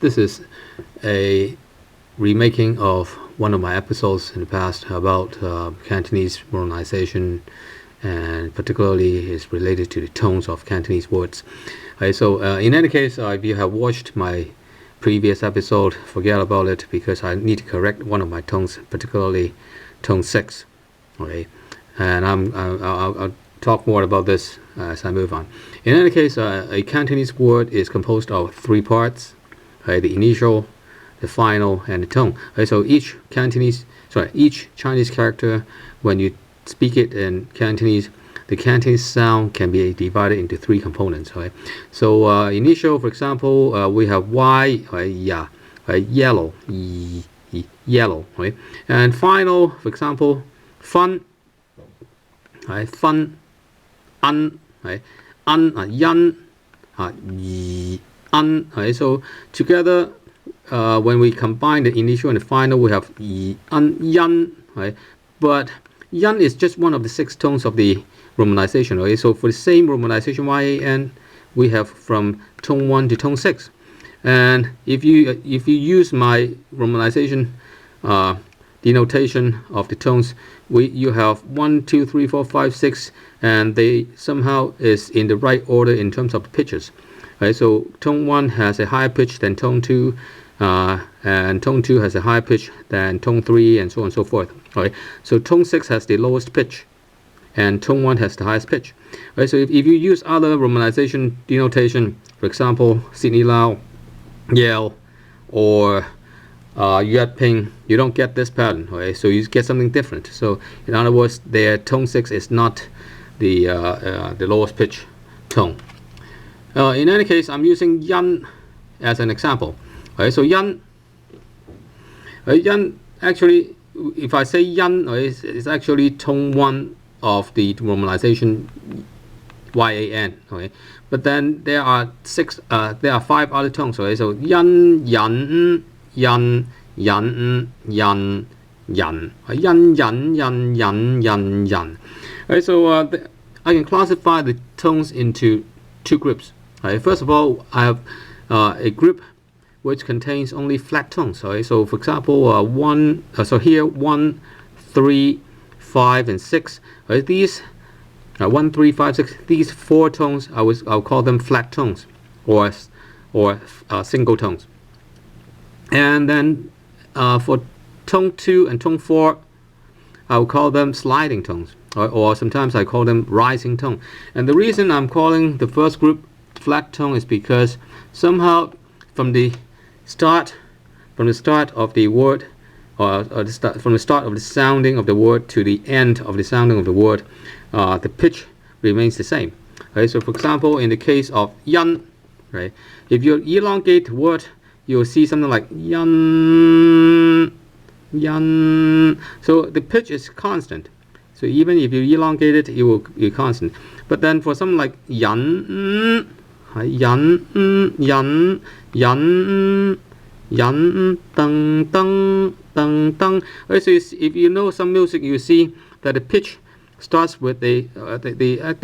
This is a remaking of one of my episodes in the past about Cantonese romanization, and particularly is related to the tones of Cantonese words. In any case, if you have watched my previous episode, forget about it, because I need to correct one of my tones, particularly tone 6. Okay, and I'll talk more about this as I move on. In any case, a Cantonese word is composed of 3 parts: the initial, the final, and the tone. So each Chinese character, when you speak it in Cantonese, the Cantonese sound can be divided into 3 components. So initial, for example, we have Y, ya, yellow, yellow. And final, for example, fun, fun, un, yan, yi, un. So together, when we combine the initial and the final, we have yi, un, yan. But yan is just one of the 6 tones of the romanization. So for the same romanization yan, we have from tone 1 to tone 6. And if you use my romanization denotation of the tones, you have 1, 2, 3, 4, 5, 6, and they somehow is in the right order in terms of the pitches. So tone 1 has a higher pitch than tone 2, and tone 2 has a higher pitch than tone 3, and so on and so forth. So tone 6 has the lowest pitch, and tone 1 has the highest pitch. So if you use other romanization denotation, for example, Sydney Lau, Yale, or Yat Ping, you don't get this pattern. So you get something different. So in other words, their tone 6 is not the lowest pitch tone. In any case, I'm using yan as an example. So yan actually, if I say yan, it's actually tone 1 of the romanization yan. But then there are 5 other tones. So yan, yan, yan, yan, yan, yan, yan, yan, yan, yan, yan, yan. So I can classify the tones into 2 groups. First of all, I have a group which contains only flat tones. So for example, 1, 3, 5, and 6. These 1, 3, 5, 6. These 4 tones, I'll call them flat tones, or single tones. And then for tone 2 and tone 4, I'll call them sliding tones, or sometimes I call them rising tone. And the reason I'm calling the first group flat tone is because somehow from the start of the word, from the start of the sounding of the word to the end of the sounding of the word, the pitch remains the same. So for example, in the case of yan, if you elongate the word, you'll see something like yan, yan. So the pitch is constant. So even if you elongate it, it will be constant. But then for something like yan, yan, yan, yan, yan, dang, dang, dang, dang. So if you know some music, you see that the pitch starts with the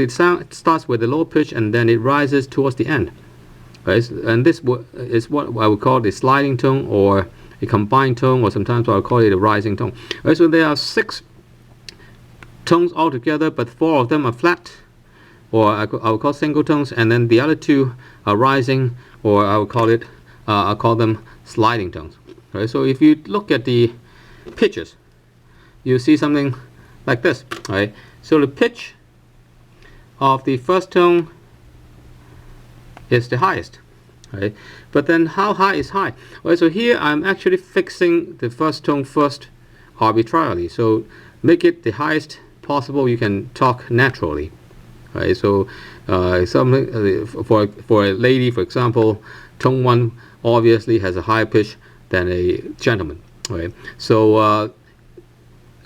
sound starts with the low pitch, and then it rises towards the end. And this is what I would call the sliding tone, or a combined tone, or sometimes I'll call it a rising tone. So there are 6 tones altogether, but 4 of them are flat, or I'll call single tones, and then the other 2 are rising, or I'll call them sliding tones. So if you look at the pitches, you see something like this. So the pitch of the first tone is the highest. But then how high is high? So here I'm actually fixing the first tone first arbitrarily. So make it the highest possible. You can talk naturally. So something for a lady, for example, tone 1 obviously has a higher pitch than a gentleman. So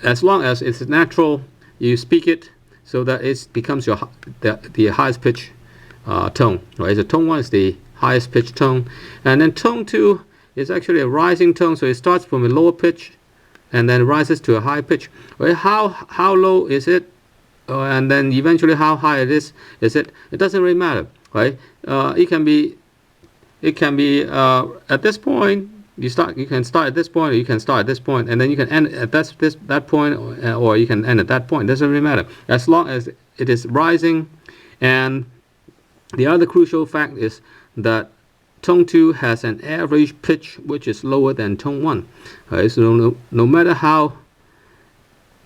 as long as it's natural, you speak it so that it becomes the highest pitch tone. So tone 1 is the highest pitch tone, and then tone 2 is actually a rising tone. So it starts from a lower pitch, and then rises to a high pitch. Right? How low is it? And then eventually how high it is it? It doesn't really matter, right? It can be at this point. You can start at this point, or you can start at this point, and then you can end at that point, or you can end at that point. It doesn't really matter as long as it is rising. And the other crucial fact is that tone 2 has an average pitch which is lower than tone 1. Right? So no matter how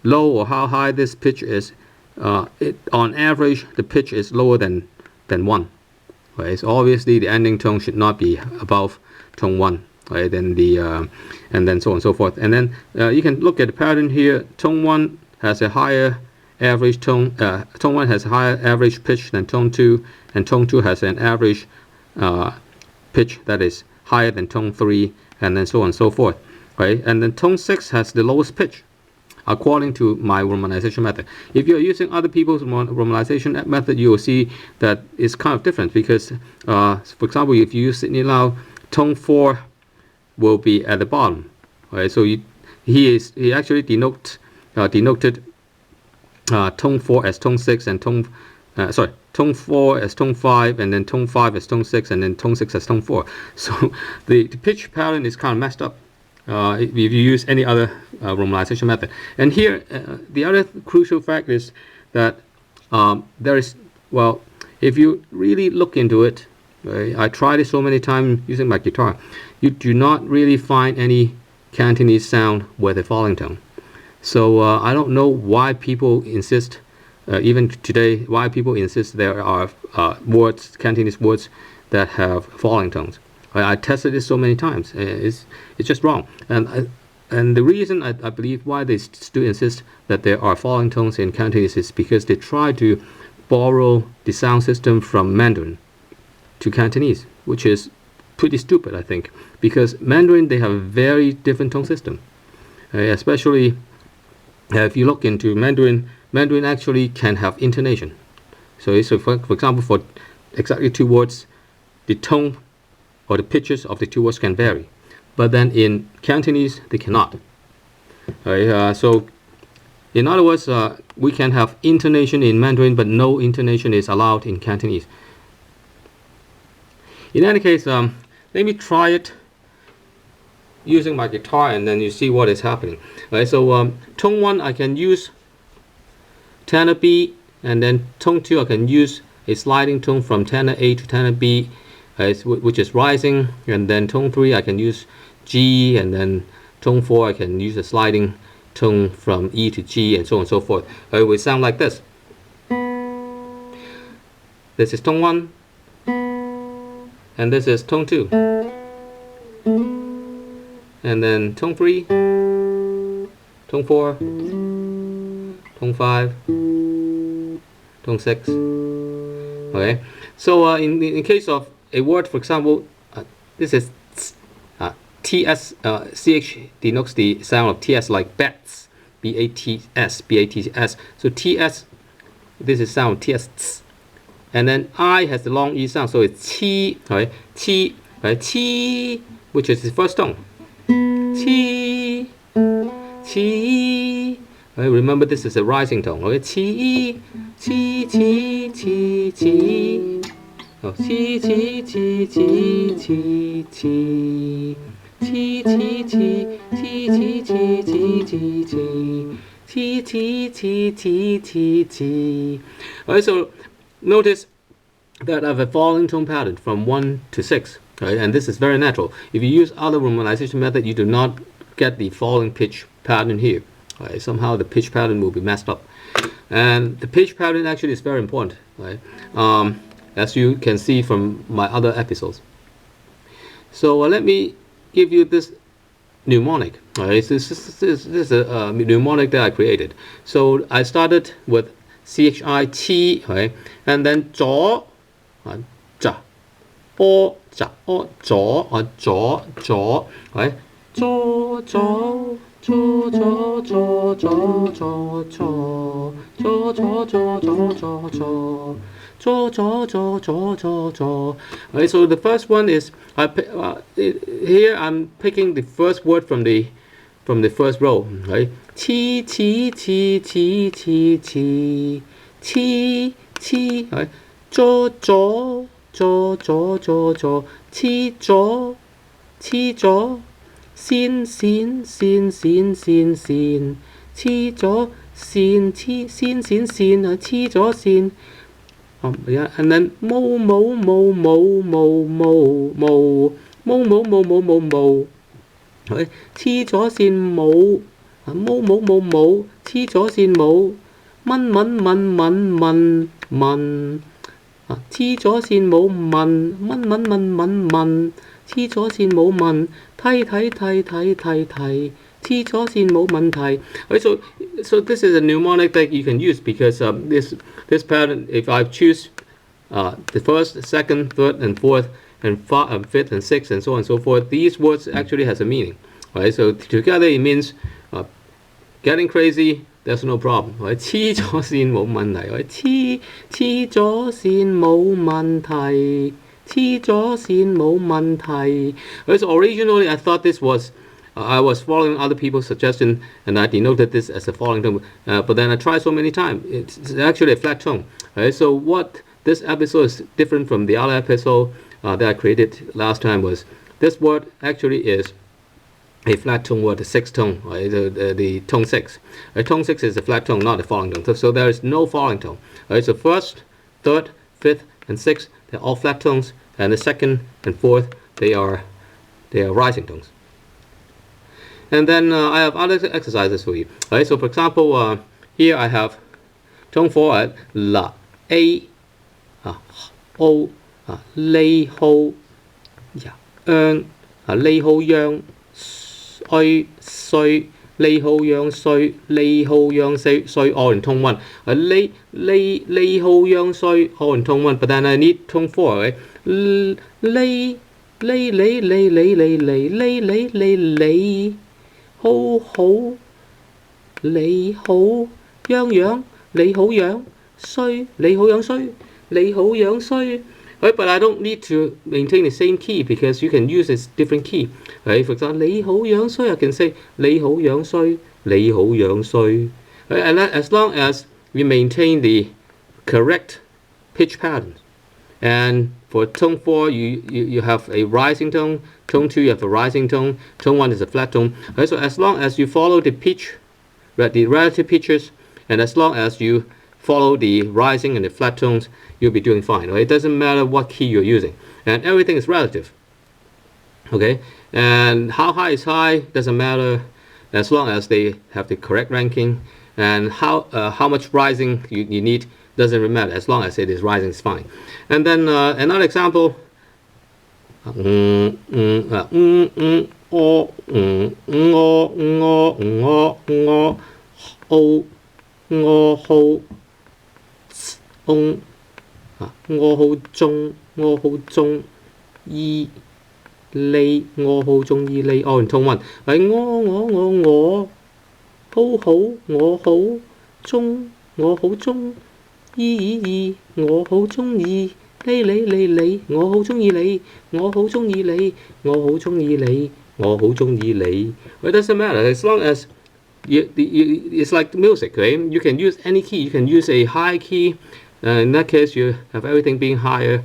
low or how high this pitch is, on average the pitch is lower than 1. Right? So obviously the ending tone should not be above tone 1. Right? And then so on and so forth. And then you can look at the pattern here. Tone 1 has a higher average tone. Tone 1 has a higher average pitch than tone 2, and tone 2 has an average pitch that is higher than tone 3, and then so on and so forth. Right? And then tone 6 has the lowest pitch, according to my romanization method. If you're using other people's romanization method, you will see that it's kind of different because, for example, if you use Sidney Lau, tone 4 will be at the bottom. Right? So he actually denoted tone 4 as tone 6, and tone 4 as tone 5, and then tone 5 as tone 6, and then tone 6 as tone 4. So the pitch pattern is kind of messed up if you use any other romanization method. And here, the other crucial fact is that there is, well, if you really look into it, I tried it so many times using my guitar, you do not really find any Cantonese sound with a falling tone. So I don't know why people insist, even today, why people insist there are words, Cantonese words, that have falling tones. I tested it so many times. It's just wrong. And the reason I believe why they still insist that there are falling tones in Cantonese is because they try to borrow the sound system from Mandarin to Cantonese, which is pretty stupid, I think, because Mandarin, they have a very different tone system. Especially if you look into Mandarin, Mandarin actually can have intonation. So for example, for exactly two words, the tone or the pitches of the two words can vary. But then in Cantonese, they cannot. So in other words, we can have intonation in Mandarin, but no intonation is allowed in Cantonese. In any case, let me try it using my guitar, and then you see what is happening. So tone 1, I can use tenor B, and then tone 2, I can use a sliding tone from tenor A to tenor B, which is rising, and then tone 3, I can use G, and then tone 4, I can use a sliding tone from E to G, and so on and so forth. It will sound like this. This is tone 1, and this is tone 2, and then tone 3, tone 4, tone 5, tone 6. Okay, so in case of a word, for example, this is TS, CH denotes the sound of TS, like bats, BATS, BATS. So TS, this is sound TS. And then I has the long E sound, so it's Qi, right? Qi, right? Qi, which is the first tone. Qi, Qi. Right? Remember, this is a rising tone. Okay? Qi, Qi, Qi, Qi, Qi. Oh, Qi, Qi, Qi, Qi, Qi, Qi. Qi, Qi, Qi, Qi, Qi, Qi, Qi, Qi, Qi. Qi, Qi, Qi, Qi, Qi, Qi. Alright, so notice that I have a falling tone pattern from 1 to 6, right? And this is very natural. If you use other romanization method, you do not get the falling pitch pattern here. Right? Somehow the pitch pattern will be messed up. And the pitch pattern actually is very important, right? As you can see from my other episodes. So let me give you this mnemonic. Right? This is a mnemonic that I created. So I started with CHI, right? And then 左 ja, 波 ja, 左 左 左 right? 左左左左左左左左左左左左左左左. Right, so the first one is here I'm picking the first word from the from the first row, right? Chi chi chi chi chi chi chi chi, right? Jo jo jo jo jo jo, chi jo chi jo, sin sin sin sin sin sin, chi jo sin chi sin sin sin, chi jo sin. Yeah, and then mo mo mo mo mo mo mo mo mo mo mo mo mo. 黐咗線冇，冇冇冇冇，黐咗線冇，蚊蚊蚊蚊蚊蚊，黐咗線冇問，蚊蚊蚊蚊蚊，黐咗線冇問，睇睇睇睇睇睇，黐咗線冇問題。So this is a mnemonic that you can use because this pattern, if I choose the first, second, third, and fourth, and fifth, and sixth, and so on and so forth, these words actually has a meaning. Right, so together it means getting crazy, there's no problem. Right, 黐咗線冇問題。Right, 黐咗線冇問題，黐咗線冇問題。Right, so originally I thought this was I was following other people's suggestion and I denoted this as a falling tone, but then I tried so many times. It's actually a flat tone. Right, so what this episode is different from the other episode that I created last time was this word actually is a flat tone word, the sixth tone, right? The tone 6. Tone 6 is a flat tone, not a falling tone. So there is no falling tone. Right? So first, third, fifth, and sixth, they're all flat tones, and the second and fourth, they are rising tones. And then I have other exercises for you. Right? So for example, here I have tone 4 at la, a, o, li, ho, ya, li, ho, yang,衰 li ho yang衰 li ho yang衰 all in tone 1. Li ho yang衰 all in tone 1, but then I need tone 4, right? Li ho ho li ho yang li ho yang衰li ho yang衰li ho yang衰. Right, but I don't need to maintain the same key because you can use a different key. Right, for example, 你好樣衰, I can say 你好樣衰, 你好樣衰. Right, and as long as we maintain the correct pitch pattern. And for tone 4, you have a rising tone. Tone 2, you have a rising tone. Tone 1 is a flat tone. Right, so as long as you follow the pitch, right, the relative pitches, and as long as you follow the rising and the flat tones, you'll be doing fine. Right? It doesn't matter what key you're using, and everything is relative. Okay, and how high is high doesn't matter as long as they have the correct ranking, and how much rising you need doesn't really matter as long as it is rising is fine. And then another example.我好中意你，我好中意你。Oh, in tone 1. 係我我好中意我好中意你，我好中意你，我好中意你，我好中意你，我好中意你。It doesn't matter as long as it's like music, right? You can use any key. You can use a high key. In that case, you have everything being higher,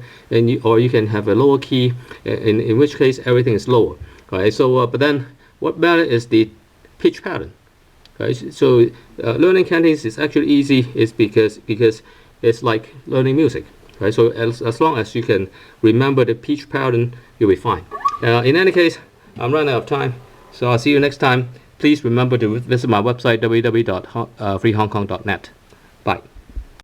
or you can have a lower key, in which case everything is lower. Right? So, but then what matters is the pitch pattern. Right? So, learning Cantonese is actually easy, is because it's like learning music. Right? So, as long as you can remember the pitch pattern, you'll be fine. In any case, I'm running out of time, so I'll see you next time. Please remember to visit my website www.freehongkong.net. Bye.